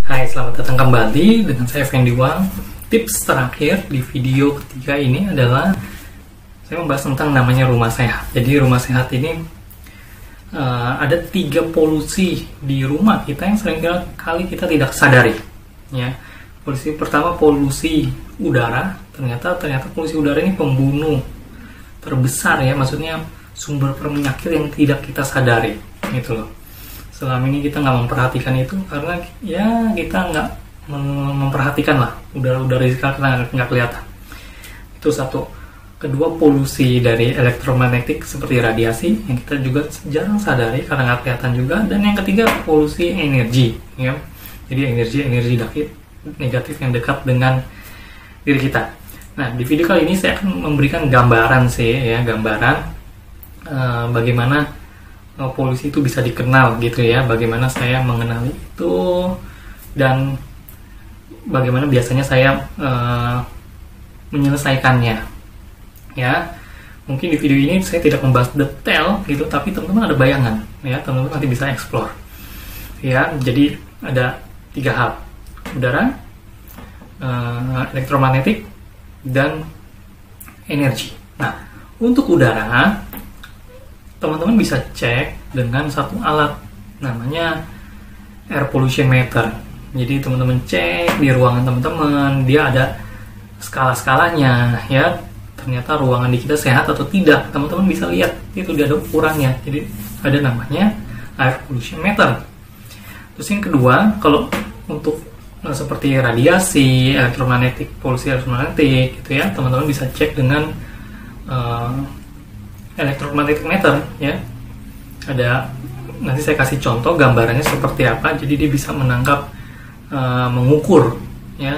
Hai, selamat datang kembali dengan saya Fendi Wang. Tips terakhir di video ketiga ini adalah saya membahas tentang namanya rumah sehat. Jadi rumah sehat ini ada 3 polusi di rumah kita yang sering kali kita tidak sadari. Ya, polusi pertama polusi udara. Ternyata polusi udara ini pembunuh terbesar ya, maksudnya sumber penyakit yang tidak kita sadari, gitu loh. Selama ini kita nggak memperhatikan itu karena ya kita nggak memperhatikan lah udara sekarang nggak kelihatan. Itu satu. Kedua, polusi dari elektromagnetik seperti radiasi yang kita juga jarang sadari karena nggak kelihatan juga. Dan yang ketiga, polusi energi ya. Jadi energi negatif yang dekat dengan diri kita. Nah, di video kali ini saya akan memberikan gambaran bagaimana polusi itu bisa dikenal gitu ya, bagaimana saya mengenali itu dan bagaimana biasanya saya menyelesaikannya ya. Mungkin di video ini saya tidak membahas detail gitu, tapi teman-teman ada bayangan ya, teman-teman nanti bisa explore ya. Jadi ada 3 hal: udara, elektromagnetik, dan energi. Nah, untuk udara teman-teman bisa cek dengan satu alat namanya air pollution meter. Jadi teman-teman cek di ruangan teman-teman, dia ada skala-skalanya ya. Ternyata ruangan di kita sehat atau tidak, teman-teman bisa lihat itu dia ada ukurannya. Jadi ada namanya air pollution meter. Terus yang kedua, kalau untuk seperti radiasi, polusi elektromagnetik gitu ya, teman-teman bisa cek dengan electromagnetic meter ya. Ada, nanti saya kasih contoh gambarannya seperti apa. Jadi dia bisa menangkap mengukur ya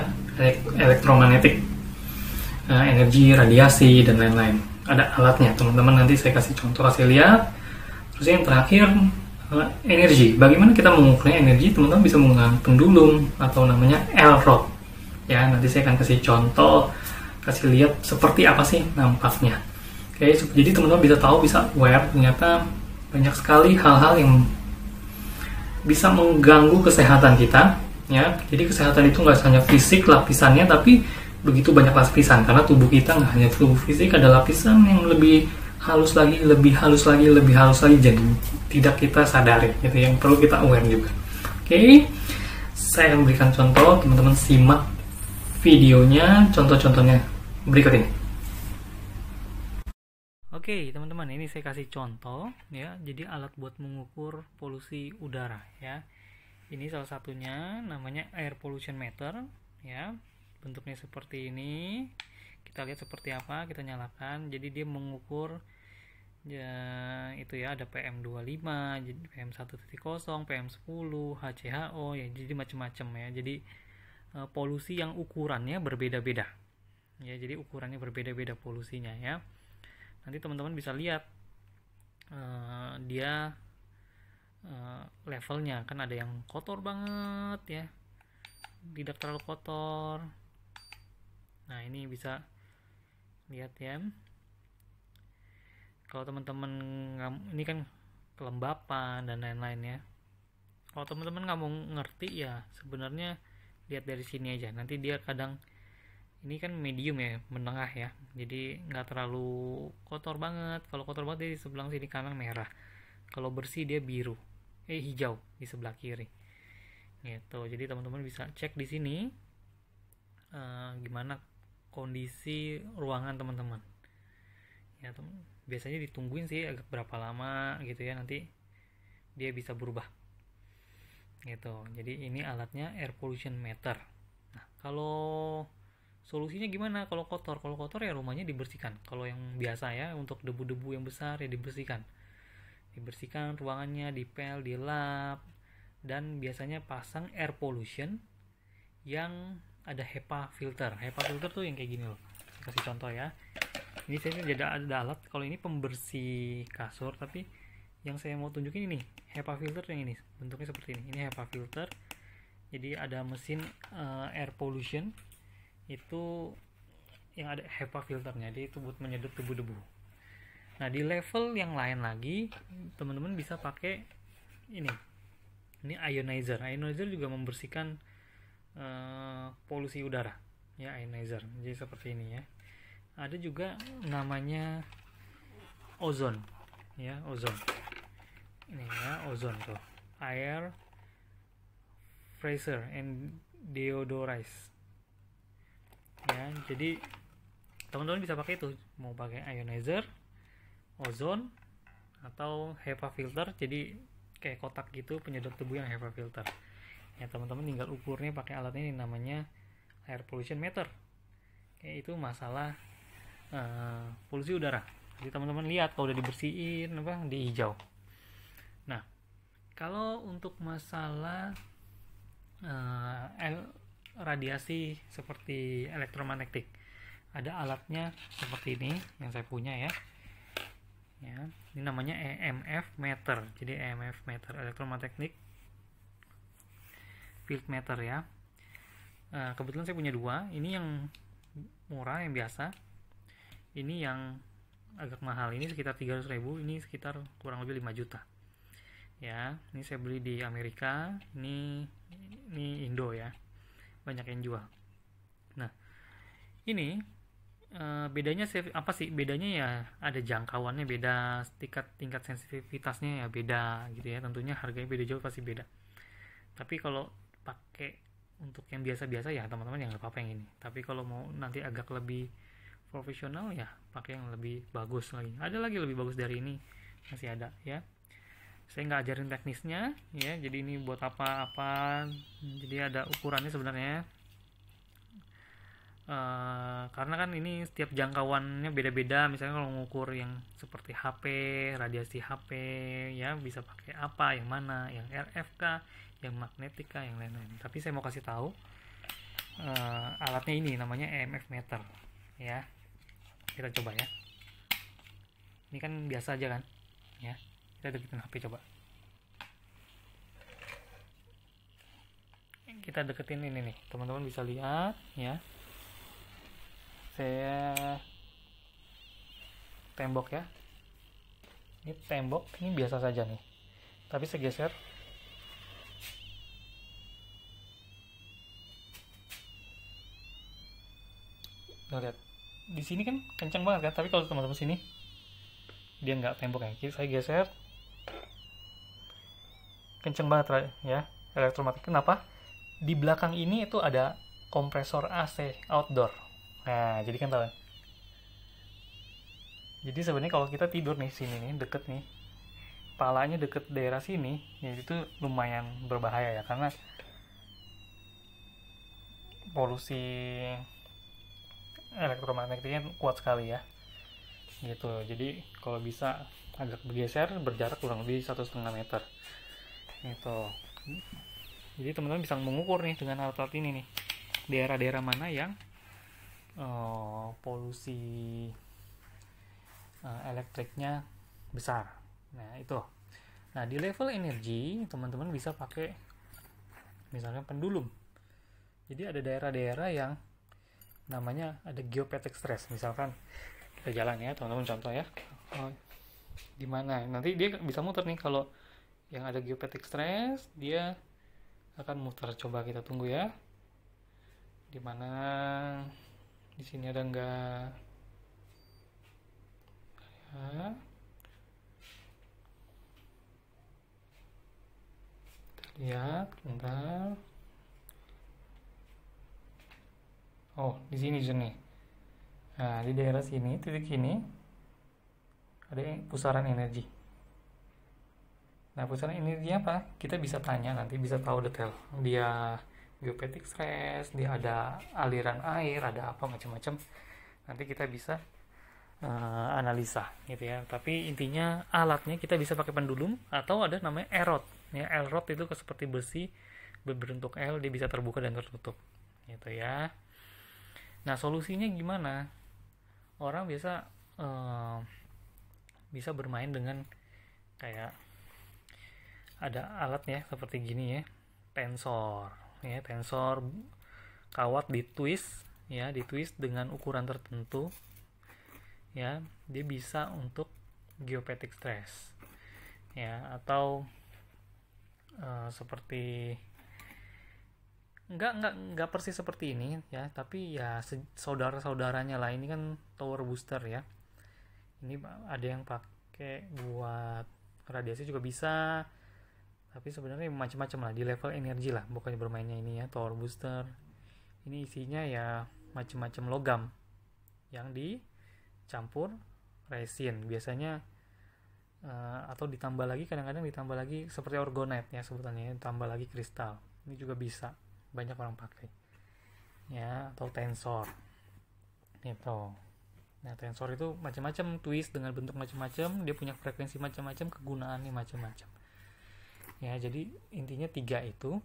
elektromagnetik, energi, radiasi dan lain-lain. Ada alatnya teman-teman, nanti saya kasih contoh, kasih lihat. Terus yang terakhir energi. Bagaimana kita mengukurnya energi? Teman-teman bisa menggunakan pendulum atau namanya L-rod ya. Nanti saya akan kasih contoh, kasih lihat seperti apa sih nampaknya. Oke, jadi teman-teman bisa tahu, bisa aware ternyata banyak sekali hal-hal yang bisa mengganggu kesehatan kita ya. Jadi kesehatan itu nggak hanya fisik lapisannya, tapi begitu banyak lapisan, karena tubuh kita nggak hanya tubuh fisik, ada lapisan yang lebih halus lagi, jadi tidak kita sadari gitu, yang perlu kita aware juga. Oke, saya akan berikan contoh, teman-teman simak videonya, contoh-contohnya berikut ini. Oke, teman-teman, ini saya kasih contoh ya. Jadi alat buat mengukur polusi udara ya. Ini salah satunya namanya air pollution meter ya. Bentuknya seperti ini. Kita lihat seperti apa, kita nyalakan. Jadi dia mengukur ya, itu ya, ada PM25, jadi PM1.0, PM10, HCHO ya, jadi macam-macam ya. Jadi polusi yang ukurannya berbeda-beda. Ya, jadi ukurannya berbeda-beda polusinya ya. Nanti teman-teman bisa lihat dia levelnya, kan ada yang kotor banget ya, tidak terlalu kotor. Nah, ini bisa lihat ya. Kalau teman-teman ini kan kelembapan dan lain-lain ya. Kalau teman-teman nggak mau ngerti ya, sebenarnya lihat dari sini aja. Nanti dia kadang, ini kan medium ya, menengah ya, jadi nggak terlalu kotor banget. Kalau kotor banget di sebelah sini kanan merah, kalau bersih dia hijau di sebelah kiri gitu. Jadi teman-teman bisa cek di sini gimana kondisi ruangan teman-teman ya. Biasanya ditungguin sih agak berapa lama gitu ya, nanti dia bisa berubah gitu. Jadi ini alatnya air pollution meter. Nah, kalau solusinya gimana kalau kotor? Kalau kotor ya rumahnya dibersihkan. Kalau yang biasa ya, untuk debu-debu yang besar ya dibersihkan ruangannya, dipel, dilap, dan biasanya pasang air pollution yang ada HEPA filter. HEPA filter tuh yang kayak gini loh. Saya kasih contoh ya. Ini saya ada alat, kalau ini pembersih kasur, tapi yang saya mau tunjukin ini HEPA filter yang ini, bentuknya seperti ini. Ini HEPA filter. Jadi ada mesin air pollution itu yang ada HEPA filternya, jadi itu buat menyedot debu-debu. Nah, di level yang lain lagi teman-teman bisa pakai ini ionizer juga membersihkan polusi udara, ya, ionizer. Jadi seperti ini ya. Ada juga namanya ozon, ya, ozon. Ini ya, ozon tuh, air pressure and deodorize. Ya, jadi teman-teman bisa pakai itu, mau pakai ionizer, ozon, atau HEPA filter. Jadi kayak kotak gitu, penyedot debu yang HEPA filter. Ya, teman-teman tinggal ukurnya pakai alat ini, namanya air pollution meter. Kayak itu masalah polusi udara. Jadi teman-teman lihat kalau udah dibersihin di hijau. Nah, kalau untuk masalah radiasi seperti elektromagnetik, ada alatnya seperti ini yang saya punya ya. Ya, ini namanya EMF meter. Jadi EMF meter, electromagnetic field meter ya. Kebetulan saya punya dua. Ini yang murah, yang biasa. Ini yang agak mahal. Ini sekitar 300.000. Ini sekitar kurang lebih 5 juta. Ya, ini saya beli di Amerika. Ini Indo ya. Banyak yang jual. Nah, ini bedanya apa sih? Bedanya ya ada jangkauannya beda, tingkat sensitivitasnya ya beda gitu ya. Tentunya harganya beda jauh, pasti beda. Tapi kalau pakai untuk yang biasa-biasa ya teman-teman yang nggak apa-apa yang ini. Tapi kalau mau nanti agak lebih profesional ya pakai yang lebih bagus lagi. Ada lagi lebih bagus dari ini, masih ada ya. Saya nggak ajarin teknisnya ya. Jadi ini buat apa-apa. Jadi ada ukurannya sebenarnya. Karena kan ini setiap jangkauannya beda-beda. Misalnya kalau ngukur yang seperti HP, radiasi HP ya bisa pakai apa, yang mana, yang RFK, yang magnetika, yang lain-lain. Tapi saya mau kasih tahu alatnya ini namanya EMF meter ya. Kita coba ya. Ini kan biasa aja kan ya. Kita deketin HP coba. Kita deketin ini nih, teman-teman bisa lihat ya. Saya tembok ya. Ini tembok, ini biasa saja nih. Tapi saya geser. Nah, lihat. Di sini kan kencang banget kan, tapi kalau teman-teman sini dia nggak tembok ya. Saya geser. Kencang banget ya, elektromagnetik. Kenapa? Di belakang ini itu ada kompresor AC outdoor. Nah, jadi kan tahu. Jadi sebenarnya kalau kita tidur nih sini nih, deket nih, palanya deket daerah sini, ya itu lumayan berbahaya ya, karena polusi elektromagnetiknya kuat sekali ya. Gitu. Jadi kalau bisa agak bergeser, berjarak kurang lebih 1,5 meter. Gitu. Jadi teman-teman bisa mengukur nih dengan alat-alat ini nih, daerah-daerah mana yang polusi elektriknya besar. Nah itu. Nah di level energi teman-teman bisa pakai misalnya pendulum. Jadi ada daerah-daerah yang namanya ada geopathic stress. Misalkan kita jalan ya teman-teman, contoh ya. Gimana? Nanti dia bisa muter nih. Kalau yang ada geopathic stress dia akan muter. Coba kita tunggu ya. Dimana di sini ada enggak ya. Kita lihat bentar. Oh, di sini. Nah, di daerah sini, titik ini ada pusaran energi. Nah, pusaran energi apa? Kita bisa tanya, nanti bisa tahu detail. Dia geopathic stress, dia ada aliran air, ada apa macam-macam. Nanti kita bisa analisa gitu ya. Tapi intinya alatnya kita bisa pakai pendulum atau ada namanya L-rod. Ya, L-rod itu seperti besi berbentuk L, dia bisa terbuka dan tertutup. Gitu ya. Nah, solusinya gimana? Orang biasa bisa bermain dengan kayak ada alat ya seperti gini ya, tensor ya, tensor kawat ditwist ya, ditwist dengan ukuran tertentu ya, dia bisa untuk geopathic stress ya, atau seperti nggak persis seperti ini ya, tapi ya saudara-saudaranya lah. Ini kan tower booster ya. Ini ada yang pakai buat radiasi juga bisa, tapi sebenarnya macam-macam lah di level energi lah pokoknya bermainnya ini ya, tower booster. Ini isinya ya macam-macam logam yang dicampur resin biasanya, atau ditambah lagi, kadang-kadang ditambah lagi seperti orgonite ya sebutannya, ditambah lagi kristal. Ini juga bisa, banyak orang pakai ya, atau tensor itu. Nah, tensor itu macam-macam, twist dengan bentuk macam-macam, dia punya frekuensi macam-macam, kegunaannya macam-macam ya. Jadi intinya 3 itu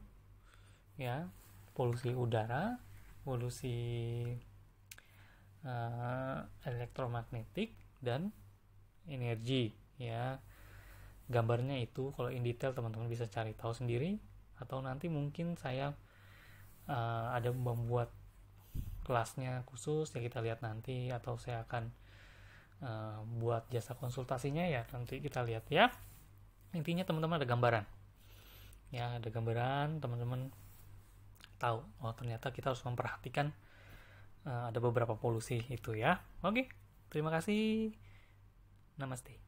ya, polusi udara, polusi elektromagnetik, dan energi ya. Gambarnya itu kalau in detail teman-teman bisa cari tahu sendiri, atau nanti mungkin saya ada membuat kelasnya khusus ya, kita lihat nanti, atau saya akan buat jasa konsultasinya ya, nanti kita lihat ya. Intinya teman-teman ada gambaran ya, ada gambaran, teman-teman tahu oh ternyata kita harus memperhatikan ada beberapa polusi itu ya. Oke, terima kasih, namaste.